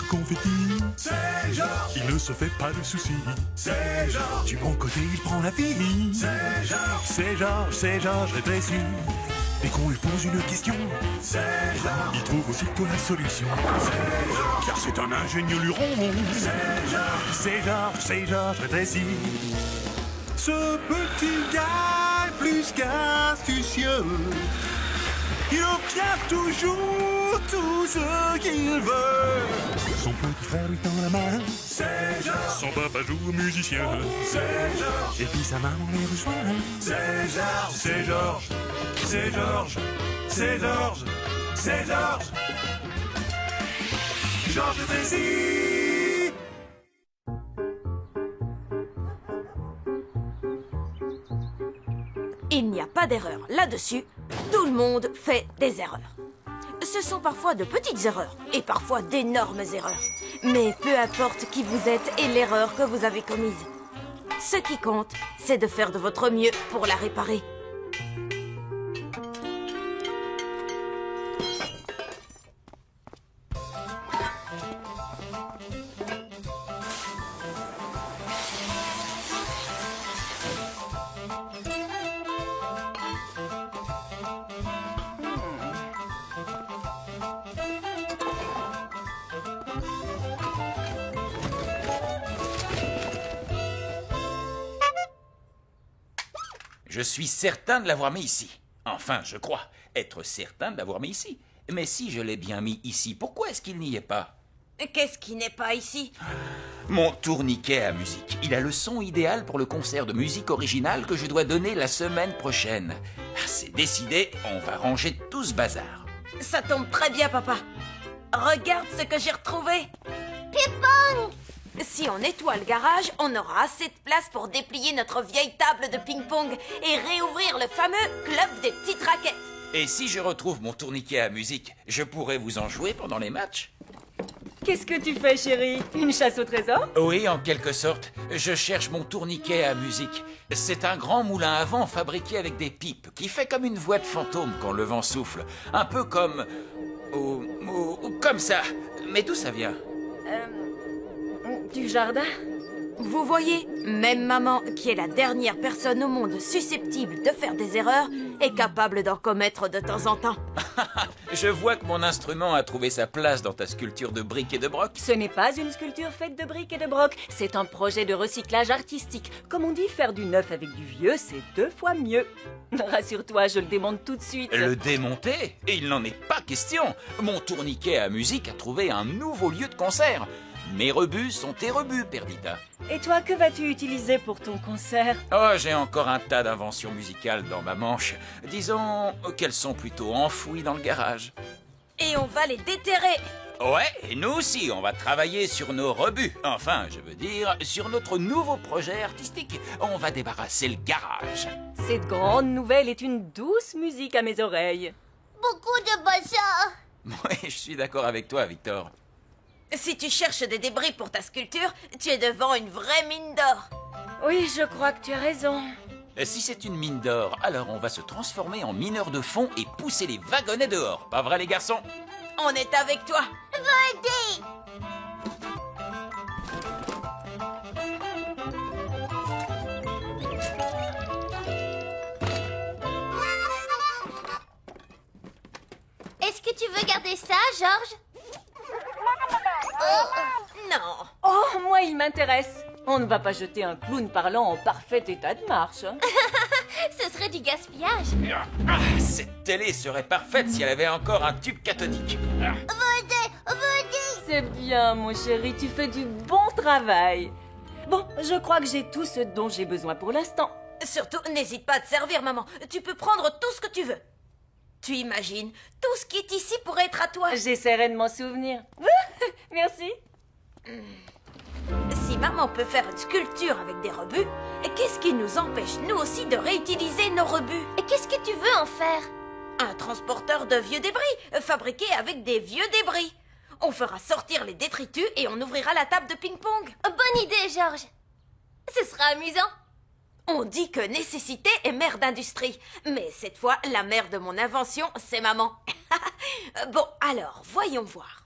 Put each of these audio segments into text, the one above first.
être confetti. C'est Georges. Il ne se fait pas de soucis. C'est Georges. Du bon côté, il prend la vie. C'est Georges. C'est Georges rétréci. Dès qu'on lui pose une question, C'est Georges. il trouve aussitôt la solution. C'est Georges. Car c'est un ingénieux luron. C'est Georges rétréci. Ce petit gars est plus qu'astucieux. Il obtient toujours tout ce qu'il veut. Son petit frère lui tend la main. C'est Georges. Son papa joue au musicien. C'est Georges. Et puis sa maman les rejoint. C'est Georges. C'est Georges. C'est Georges. C'est Georges. C'est Georges. Georges Tracy. Il n'y a pas d'erreur là-dessus. Tout le monde fait des erreurs. Ce sont parfois de petites erreurs et parfois d'énormes erreurs. Mais peu importe qui vous êtes et l'erreur que vous avez commise. Ce qui compte, c'est de faire de votre mieux pour la réparer. Je suis certain de l'avoir mis ici. Enfin, je crois être certain de l'avoir mis ici. Mais si je l'ai bien mis ici, pourquoi est-ce qu'il n'y est pas? Qu'est-ce qui n'est pas ici? Mon tourniquet à musique. Il a le son idéal pour le concert de musique originale que je dois donner la semaine prochaine. C'est décidé, on va ranger tout ce bazar. Ça tombe très bien, papa. Regarde ce que j'ai retrouvé. Ping-pong! Si on nettoie le garage, on aura assez de place pour déplier notre vieille table de ping-pong et réouvrir le fameux club des petites raquettes. Et si je retrouve mon tourniquet à musique, je pourrais vous en jouer pendant les matchs? Qu'est-ce que tu fais, chérie? Une chasse au trésor? Oui, en quelque sorte. Je cherche mon tourniquet à musique. C'est un grand moulin à vent fabriqué avec des pipes qui fait comme une voix de fantôme quand le vent souffle. Un peu comme... comme ça. Mais d'où ça vient? Du jardin? Vous voyez, même maman, qui est la dernière personne au monde susceptible de faire des erreurs, est capable d'en commettre de temps en temps. Je vois que mon instrument a trouvé sa place dans ta sculpture de briques et de broc. Ce n'est pas une sculpture faite de briques et de broc. C'est un projet de recyclage artistique. Comme on dit, faire du neuf avec du vieux, c'est 2 fois mieux. Rassure-toi, je le démonte tout de suite. Le démonter? Et il n'en est pas question. Mon tourniquet à musique a trouvé un nouveau lieu de concert. Mes rebuts sont tes rebuts, Perdita. Et toi, que vas-tu utiliser pour ton concert? Oh, j'ai encore un tas d'inventions musicales dans ma manche. Disons qu'elles sont plutôt enfouies dans le garage. Et on va les déterrer. Ouais, et nous aussi, on va travailler sur nos rebuts. Enfin, je veux dire, sur notre nouveau projet artistique. On va débarrasser le garage. Cette grande nouvelle est une douce musique à mes oreilles. Beaucoup de bazar. Oui, je suis d'accord avec toi, Victor. Si tu cherches des débris pour ta sculpture, tu es devant une vraie mine d'or. Oui, je crois que tu as raison. Si c'est une mine d'or, alors on va se transformer en mineur de fond et pousser les wagonnets dehors. Pas vrai, les garçons? On est avec toi. Venez! Est-ce que tu veux garder ça, Georges? Non. Oh, moi, il m'intéresse. On ne va pas jeter un clown parlant en parfait état de marche. Ce serait du gaspillage. Cette télé serait parfaite si elle avait encore un tube cathodique. Venez! C'est bien, mon chéri, tu fais du bon travail. Bon, je crois que j'ai tout ce dont j'ai besoin pour l'instant. Surtout, n'hésite pas à te servir, maman. Tu peux prendre tout ce que tu veux. Tu imagines, tout ce qui est ici pourrait être à toi. J'essaierai de m'en souvenir. Merci. Si maman peut faire une sculpture avec des rebuts, qu'est-ce qui nous empêche, nous aussi, de réutiliser nos rebuts? Et qu'est-ce que tu veux en faire? Un transporteur de vieux débris, fabriqué avec des vieux débris. On fera sortir les détritus et on ouvrira la table de ping-pong. Bonne idée, Georges. Ce sera amusant. On dit que nécessité est mère d'industrie. Mais cette fois, la mère de mon invention, c'est maman. Bon, alors, voyons voir.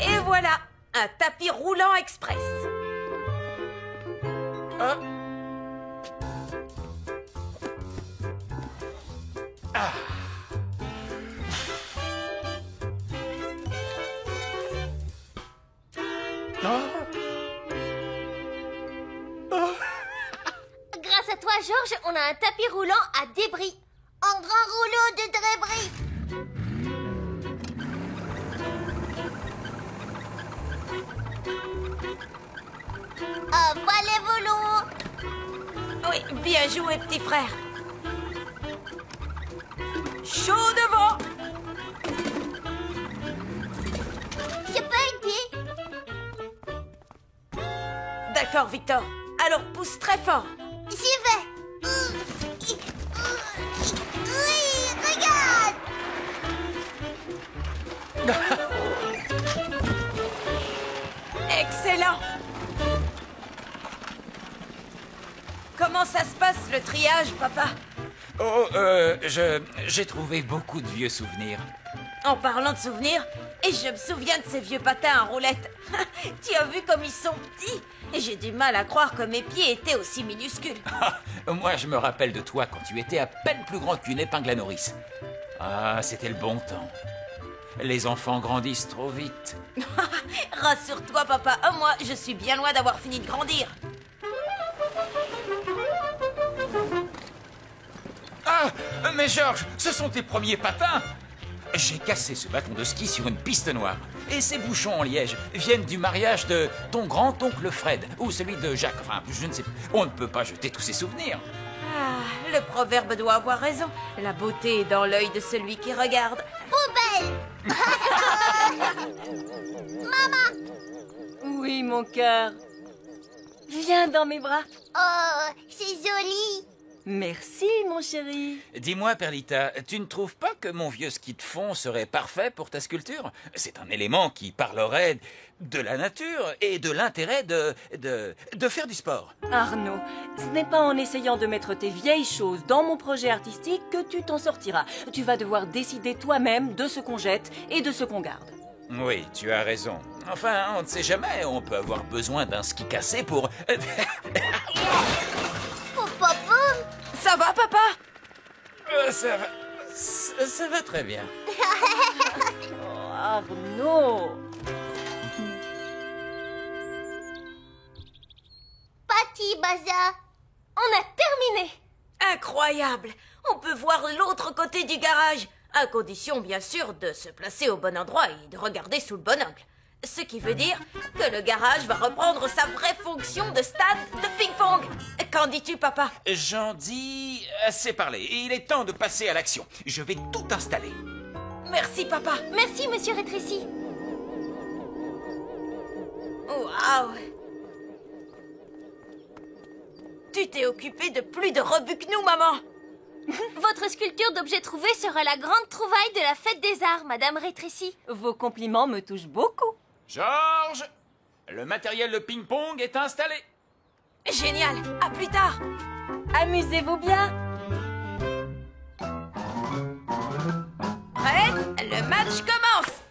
Et voilà, un tapis roulant express. Ah. Ah. Grâce à toi, Georges, on a un tapis roulant à débris. Un grand rouleau de débris. Voilà, volo. Oui, bien joué, petit frère. Chaud devant. Je peux aider. D'accord, Victor. Alors pousse très fort. J'y vais. Oui, regarde. Excellent. Comment ça se passe, le triage, papa? Oh, j'ai trouvé beaucoup de vieux souvenirs. En parlant de souvenirs, et je me souviens de ces vieux patins en roulette. Tu as vu comme ils sont petits? Et j'ai du mal à croire que mes pieds étaient aussi minuscules. Moi, je me rappelle de toi quand tu étais à peine plus grand qu'une épingle à nourrice. Ah, c'était le bon temps. Les enfants grandissent trop vite. Rassure-toi, papa. Moi, je suis bien loin d'avoir fini de grandir. Ah, mais Georges, ce sont tes premiers patins. J'ai cassé ce bâton de ski sur une piste noire. Et ces bouchons en liège viennent du mariage de ton grand-oncle Fred, ou celui de Jacques, enfin, je ne sais pas. On ne peut pas jeter tous ces souvenirs. Ah, le proverbe doit avoir raison. La beauté est dans l'œil de celui qui regarde. Poubelle. Oui, mon cœur. Viens dans mes bras. Oh, c'est joli. Merci, mon chéri. Dis-moi, Perlita, tu ne trouves pas que mon vieux ski de fond serait parfait pour ta sculpture? C'est un élément qui parlerait de la nature et de l'intérêt de faire du sport. Arnaud, ce n'est pas en essayant de mettre tes vieilles choses dans mon projet artistique que tu t'en sortiras. Tu vas devoir décider toi-même de ce qu'on jette et de ce qu'on garde. Oui, tu as raison. Enfin, on ne sait jamais, on peut avoir besoin d'un ski cassé pour... Ça va, papa? Ça va très bien. Oh, Arnaud. Patti, Baza. On a terminé. Incroyable. On peut voir l'autre côté du garage. À condition, bien sûr, de se placer au bon endroit et de regarder sous le bon angle. Ce qui veut dire que le garage va reprendre sa vraie fonction de stade de ping-pong. Qu'en dis-tu, papa? J'en dis assez parlé. Il est temps de passer à l'action. Je vais tout installer. Merci, papa. Merci, monsieur Rétréci. Waouh! Tu t'es occupée de plus de rebuts que nous, maman. Votre sculpture d'objets trouvés sera la grande trouvaille de la fête des arts, madame Rétréci. Vos compliments me touchent beaucoup. Georges, le matériel de ping-pong est installé. Génial. À plus tard. Amusez-vous bien. Prête? Le match commence.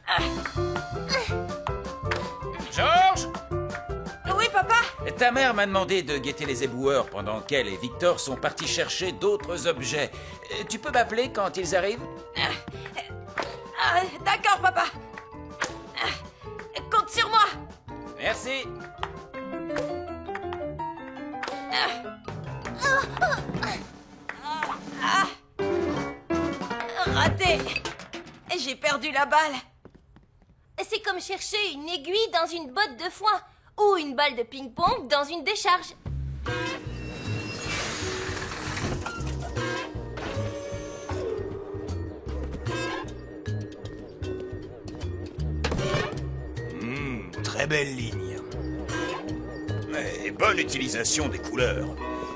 Georges, Oui, papa? ta mère m'a demandé de guetter les éboueurs pendant qu'elle et Victor sont partis chercher d'autres objets. Tu peux m'appeler quand ils arrivent? D'accord, papa. Compte sur moi. Merci. Raté. J'ai perdu la balle. C'est comme chercher une aiguille dans une botte de foin. Ou une balle de ping-pong dans une décharge. Très belle ligne. Et bonne utilisation des couleurs.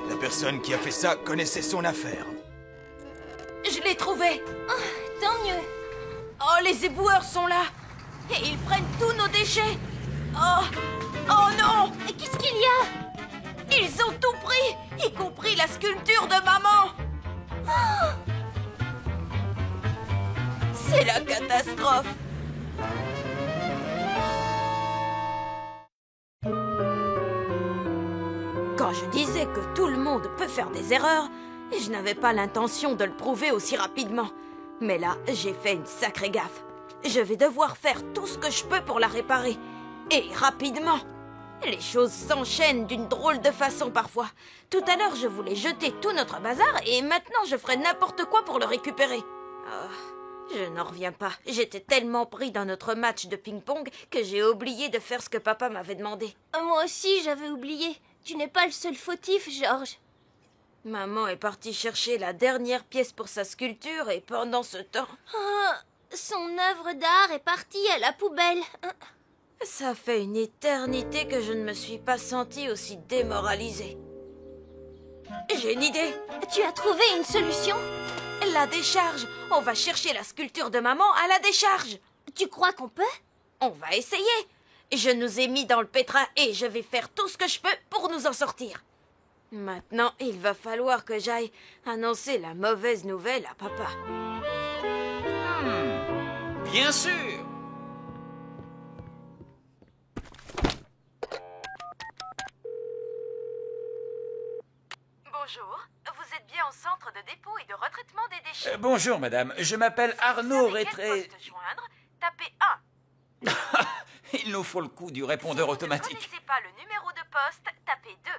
La personne qui a fait ça connaissait son affaire. Je l'ai trouvé. Tant mieux. Oh, les éboueurs sont là. Et ils prennent tous nos déchets. Oh, oh non. Et qu'est-ce qu'il y a? Ils ont tout pris, y compris la sculpture de maman. C'est la catastrophe. Quand je disais que tout le monde peut faire des erreurs, je n'avais pas l'intention de le prouver aussi rapidement. Mais là, j'ai fait une sacrée gaffe. Je vais devoir faire tout ce que je peux pour la réparer. Et rapidement. Les choses s'enchaînent d'une drôle de façon parfois. Tout à l'heure, je voulais jeter tout notre bazar et maintenant, je ferai n'importe quoi pour le récupérer. Oh, je n'en reviens pas. J'étais tellement pris dans notre match de ping-pong que j'ai oublié de faire ce que papa m'avait demandé. Moi aussi, j'avais oublié. Tu n'es pas le seul fautif, Georges. Maman est partie chercher la dernière pièce pour sa sculpture et pendant ce temps... Son œuvre d'art est partie à la poubelle. Ça fait une éternité que je ne me suis pas sentie aussi démoralisée. J'ai une idée. Tu as trouvé une solution? La décharge. On va chercher la sculpture de maman à la décharge. Tu crois qu'on peut? On va essayer. Je nous ai mis dans le pétrin et je vais faire tout ce que je peux pour nous en sortir. Maintenant, il va falloir que j'aille annoncer la mauvaise nouvelle à papa. Bien sûr. Bonjour, vous êtes bien au centre de dépôt et de retraitement des déchets. Bonjour, madame. Je m'appelle Arnaud Rétré... joindre, tapez 1. Il nous faut le coup du répondeur automatique. Si vous ne connaissez pas le numéro de poste, tapez 2.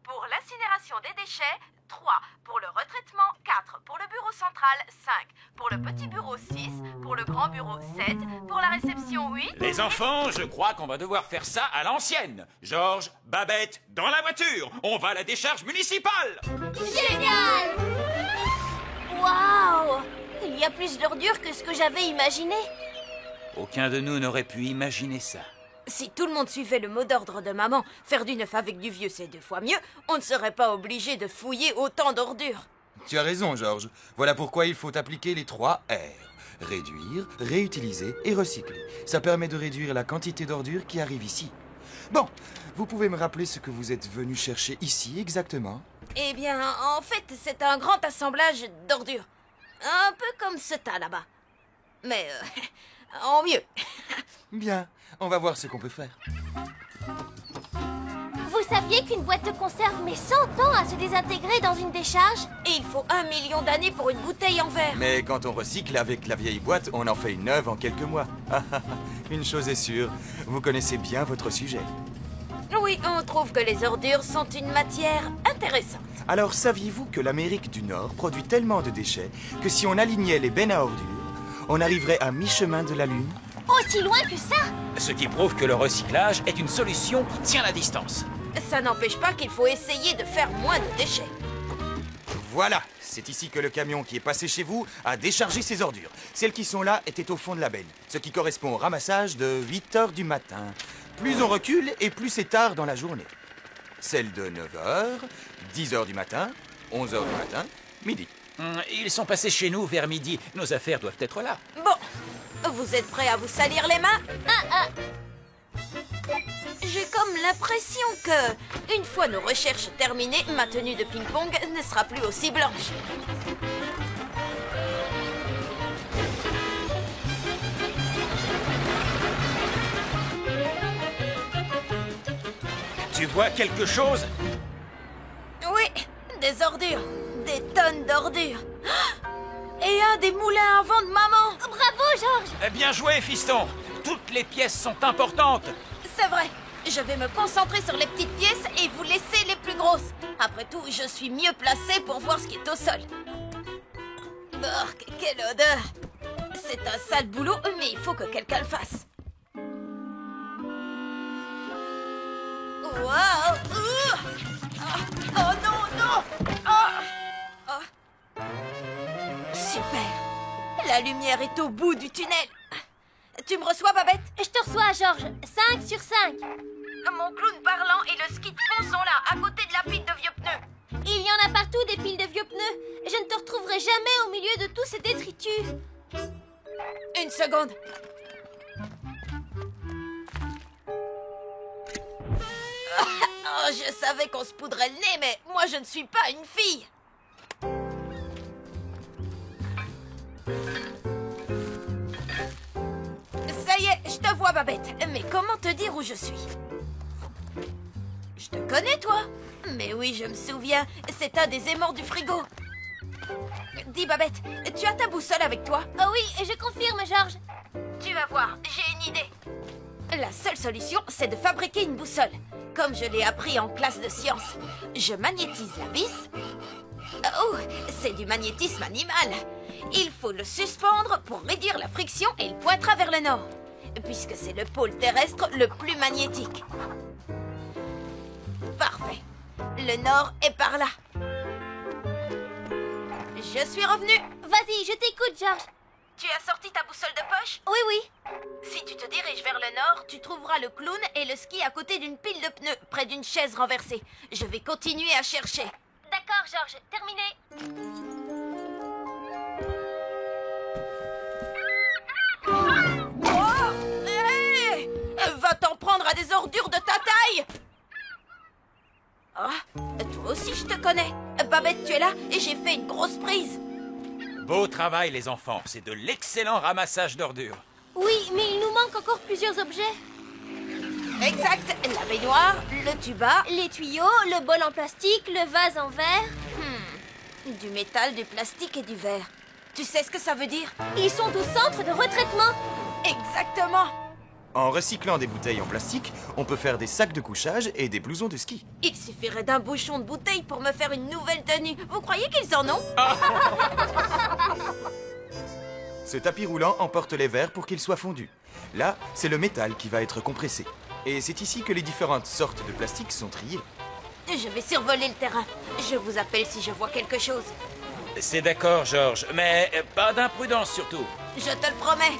Pour l'incinération des déchets, 3. Pour le retraitement, 4. Pour le bureau central, 5. Pour le petit bureau, 6. Pour le grand bureau, 7. Pour la réception, 8. Les enfants, je crois qu'on va devoir faire ça à l'ancienne. Georges, Babette, dans la voiture. On va à la décharge municipale. Génial! Waouh! Il y a plus d'ordures que ce que j'avais imaginé. Aucun de nous n'aurait pu imaginer ça. Si tout le monde suivait le mot d'ordre de maman, faire du neuf avec du vieux, c'est 2 fois mieux, on ne serait pas obligé de fouiller autant d'ordures. Tu as raison, Georges. Voilà pourquoi il faut appliquer les 3 R. Réduire, réutiliser et recycler. Ça permet de réduire la quantité d'ordures qui arrive ici. Bon, vous pouvez me rappeler ce que vous êtes venu chercher ici exactement? Eh bien, en fait, c'est un grand assemblage d'ordures. Un peu comme ce tas là-bas. Mais, en mieux. Bien, on va voir ce qu'on peut faire. Vous saviez qu'une boîte de conserve met 100 ans à se désintégrer dans une décharge? Et il faut 1 million d'années pour une bouteille en verre. Mais quand on recycle avec la vieille boîte, on en fait une neuve en quelques mois. Une chose est sûre, vous connaissez bien votre sujet. Oui, on trouve que les ordures sont une matière intéressante. Alors, saviez-vous que l'Amérique du Nord produit tellement de déchets que si on alignait les bennes à ordures, on arriverait à mi-chemin de la Lune? Aussi loin que ça? Ce qui prouve que le recyclage est une solution qui tient la distance. Ça n'empêche pas qu'il faut essayer de faire moins de déchets. Voilà, c'est ici que le camion qui est passé chez vous a déchargé ses ordures. Celles qui sont là étaient au fond de la benne, ce qui correspond au ramassage de 8 heures du matin. Plus on recule et plus c'est tard dans la journée. Celles de 9 heures, 10 heures du matin, 11 heures du matin, midi. Ils sont passés chez nous vers midi. Nos affaires doivent être là. Bon, vous êtes prêts à vous salir les mains? J'ai comme l'impression que, une fois nos recherches terminées, ma tenue de ping-pong ne sera plus aussi blanche. Tu vois quelque chose? Oui, des ordures. Des tonnes d'ordures. Et un des moulins à vent de maman. Bravo, Georges! Bien joué, fiston. Toutes les pièces sont importantes. C'est vrai. Je vais me concentrer sur les petites pièces et vous laisser les plus grosses. Après tout, je suis mieux placée pour voir ce qui est au sol. Oh, quelle odeur! C'est un sale boulot, mais il faut que quelqu'un le fasse. Wow. Oh non, non. Super. La lumière est au bout du tunnel. Tu me reçois, Babette? Je te reçois, Georges. 5 sur 5. Mon clown parlant et le ski de fond sont là, à côté de la pile de vieux pneus. Il y en a partout des piles de vieux pneus. Je ne te retrouverai jamais au milieu de tous ces détritus. Une seconde. Oh, je savais qu'on se poudrait le nez, mais moi je ne suis pas une fille. Ça y est, je te vois, Babette. Mais comment te dire où je suis? Je te connais, toi? Mais oui, je me souviens. C'est un des aimants du frigo. Dis, Babette, tu as ta boussole avec toi? Oh oui, je confirme, Georges. Tu vas voir, j'ai une idée. La seule solution, c'est de fabriquer une boussole. Comme je l'ai appris en classe de sciences. Je magnétise la vis. Oh, c'est du magnétisme animal. Il faut le suspendre pour réduire la friction et il pointera vers le nord. Puisque c'est le pôle terrestre le plus magnétique. Parfait. Le nord est par là. Je suis revenue. Vas-y, je t'écoute, Georges. Tu as sorti ta boussole de poche? Oui, oui. Si tu te diriges vers le nord, tu trouveras le clown et le ski à côté d'une pile de pneus, près d'une chaise renversée. Je vais continuer à chercher. D'accord, Georges. Terminé. Oh! Hé! Va t'en prendre à des ordures de ta taille! Ah, toi aussi je te connais. Babette, tu es là et j'ai fait une grosse prise. Beau travail, les enfants. C'est de l'excellent ramassage d'ordures. Oui, mais il nous manque encore plusieurs objets. Exact. La baignoire, le tuba, Les tuyaux, le bol en plastique, le vase en verre. du métal, du plastique et du verre. Tu sais ce que ça veut dire? Ils sont au centre de retraitement. Exactement. En recyclant des bouteilles en plastique, on peut faire des sacs de couchage et des blousons de ski. Il suffirait d'un bouchon de bouteille pour me faire une nouvelle tenue. Vous croyez qu'ils en ont? Ce tapis roulant emporte les verres pour qu'ils soient fondus. Là, c'est le métal qui va être compressé. Et c'est ici que les différentes sortes de plastique sont triées. Je vais survoler le terrain. Je vous appelle si je vois quelque chose. C'est d'accord, Georges, mais pas d'imprudence surtout. Je te le promets.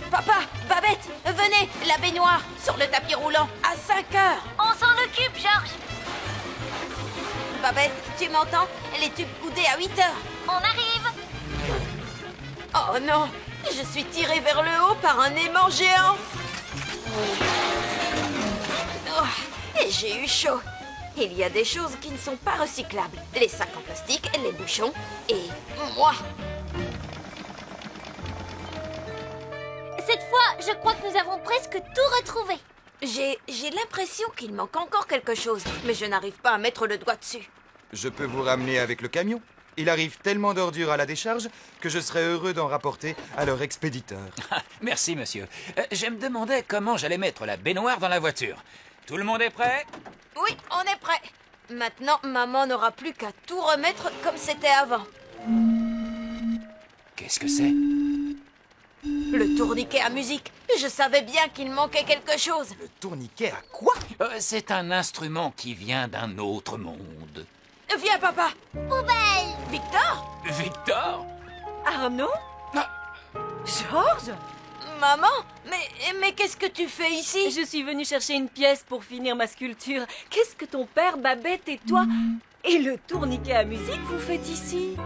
Papa, Babette, venez, la baignoire, sur le tapis roulant, à 5 heures. On s'en occupe, Georges. Babette, tu m'entends? Les tubes coudés à 8 heures. On arrive. Oh non, je suis tirée vers le haut par un aimant géant. Oh, et j'ai eu chaud. Il y a des choses qui ne sont pas recyclables. Les sacs en plastique, les bouchons et moi. Cette fois, je crois que nous avons presque tout retrouvé. J'ai l'impression qu'il manque encore quelque chose, mais je n'arrive pas à mettre le doigt dessus. Je peux vous ramener avec le camion. Il arrive tellement d'ordures à la décharge que je serais heureux d'en rapporter à leur expéditeur. Merci, monsieur. Je me demandais comment j'allais mettre la baignoire dans la voiture. Tout le monde est prêt? Oui, on est prêt. Maintenant, maman n'aura plus qu'à tout remettre comme c'était avant. Qu'est-ce que c'est? Le tourniquet à musique. Je savais bien qu'il manquait quelque chose. Le tourniquet à quoi? C'est un instrument qui vient d'un autre monde. Viens, papa. Poubelle. Victor? Victor? Arnaud? Ah, Georges? Maman? Mais qu'est-ce que tu fais ici? Je suis venue chercher une pièce pour finir ma sculpture. Qu'est-ce que ton père, Babette et toi et le tourniquet à musique vous faites ici?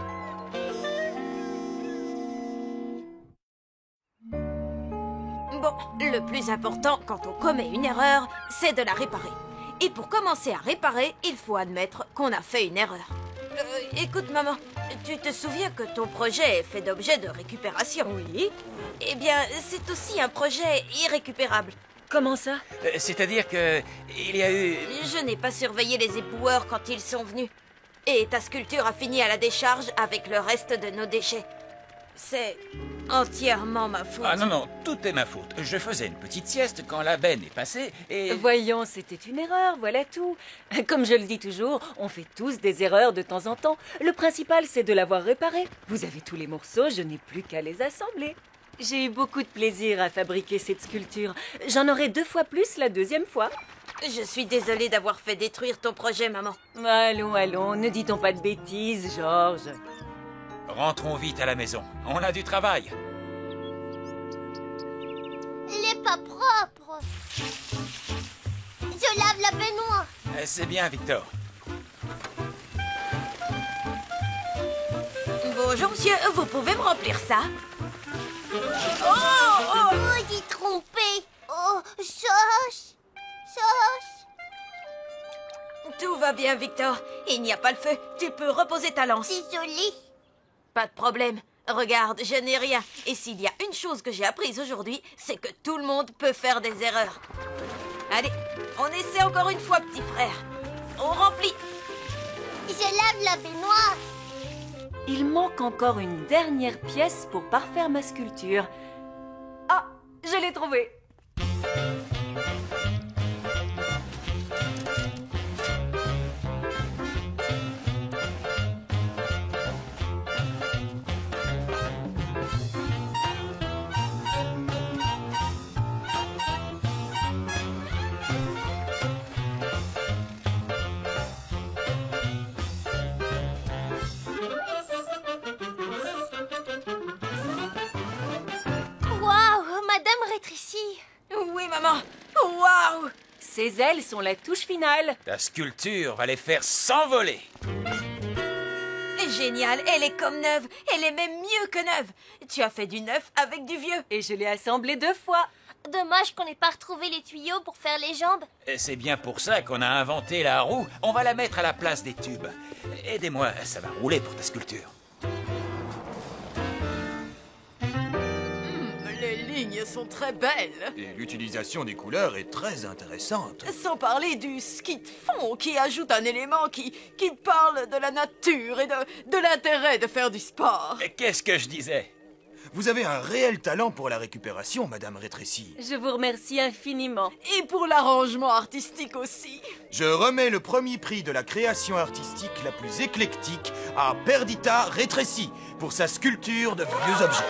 Bon, le plus important quand on commet une erreur, c'est de la réparer. Et pour commencer à réparer, il faut admettre qu'on a fait une erreur. Écoute, maman, tu te souviens que ton projet est fait d'objets de récupération? Oui. Eh bien, c'est aussi un projet irrécupérable. Comment ça? c'est-à-dire que il y a eu... Je n'ai pas surveillé les éboueurs quand ils sont venus. Et ta sculpture a fini à la décharge avec le reste de nos déchets. C'est entièrement ma faute. Ah non, tout est ma faute. Je faisais une petite sieste quand la benne est passée et... Voyons, c'était une erreur, voilà tout. Comme je le dis toujours, on fait tous des erreurs de temps en temps. Le principal, c'est de l'avoir réparée. Vous avez tous les morceaux, je n'ai plus qu'à les assembler. J'ai eu beaucoup de plaisir à fabriquer cette sculpture. J'en aurai 2 fois plus la deuxième fois. Je suis désolée d'avoir fait détruire ton projet, maman. Allons, allons, ne dit-on pas de bêtises, Georges. Rentrons vite à la maison. On a du travail. Il n'est pas propre. Je lave la baignoire. C'est bien, Victor. Bonjour, monsieur. Vous pouvez me remplir ça? Oh, j'ai trompé. Oh, sauce. Tout va bien, Victor. Il n'y a pas le feu. Tu peux reposer ta lance. Désolée. Pas de problème. Regarde, je n'ai rien. Et s'il y a une chose que j'ai apprise aujourd'hui, c'est que tout le monde peut faire des erreurs. Allez, on essaie encore une fois, petit frère. On remplit. Je lave la baignoire. Il manque encore une dernière pièce pour parfaire ma sculpture. Ah, je l'ai trouvée. Waouh, Madame Rétrécie. Oui, maman. Waouh! Ces ailes sont la touche finale. Ta sculpture va les faire s'envoler. Génial, elle est comme neuve. Elle est même mieux que neuve. Tu as fait du neuf avec du vieux. Et je l'ai assemblée 2 fois. Dommage qu'on n'ait pas retrouvé les tuyaux pour faire les jambes. Et c'est bien pour ça qu'on a inventé la roue. On va la mettre à la place des tubes. Aidez-moi, ça va rouler pour ta sculpture. Les lignes sont très belles. Et l'utilisation des couleurs est très intéressante. Sans parler du ski de fond qui ajoute un élément qui parle de la nature et de l'intérêt de faire du sport. Et qu'est-ce que je disais? Vous avez un réel talent pour la récupération, Madame Rétrécie. Je vous remercie infiniment. Et pour l'arrangement artistique aussi. Je remets le premier prix de la création artistique la plus éclectique à Perdita Rétrécie pour sa sculpture de vieux objets.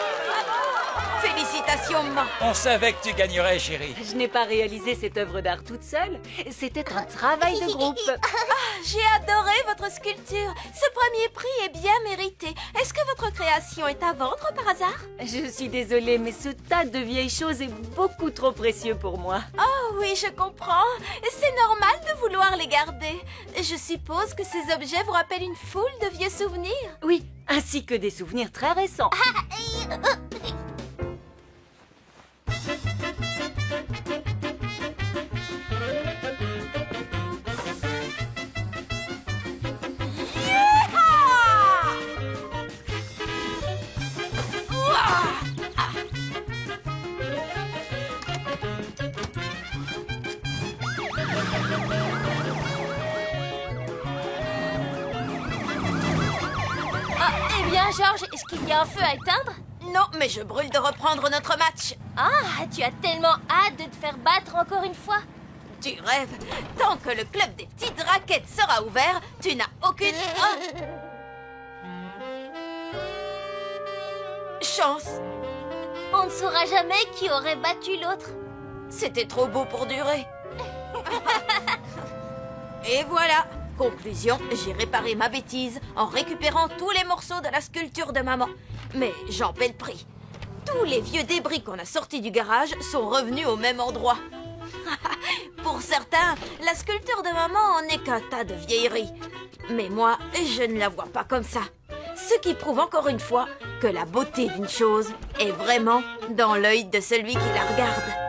Félicitations, maman. On savait que tu gagnerais, chérie. Je n'ai pas réalisé cette œuvre d'art toute seule. C'était un travail de groupe. J'ai adoré votre sculpture. Ce premier prix est bien mérité. Est-ce que votre création est à vendre par hasard? Je suis désolée, mais ce tas de vieilles choses est beaucoup trop précieux pour moi. Oh oui, je comprends. C'est normal de vouloir les garder. Je suppose que ces objets vous rappellent une foule de vieux souvenirs. Oui, ainsi que des souvenirs très récents. Eh bien, Georges, est-ce qu'il y a un feu à éteindre? Non, mais je brûle de reprendre notre match. Ah, tu as tellement hâte de te faire battre encore une fois. Tu rêves. Tant que le club des petites raquettes sera ouvert, tu n'as aucune chance. On ne saura jamais qui aurait battu l'autre. C'était trop beau pour durer. Et voilà. Conclusion, j'ai réparé ma bêtise en récupérant tous les morceaux de la sculpture de maman. Mais j'en paie le prix. Tous les vieux débris qu'on a sortis du garage sont revenus au même endroit. Pour certains, la sculpture de maman n'est qu'un tas de vieilleries. Mais moi, je ne la vois pas comme ça. Ce qui prouve encore une fois que la beauté d'une chose est vraiment dans l'œil de celui qui la regarde.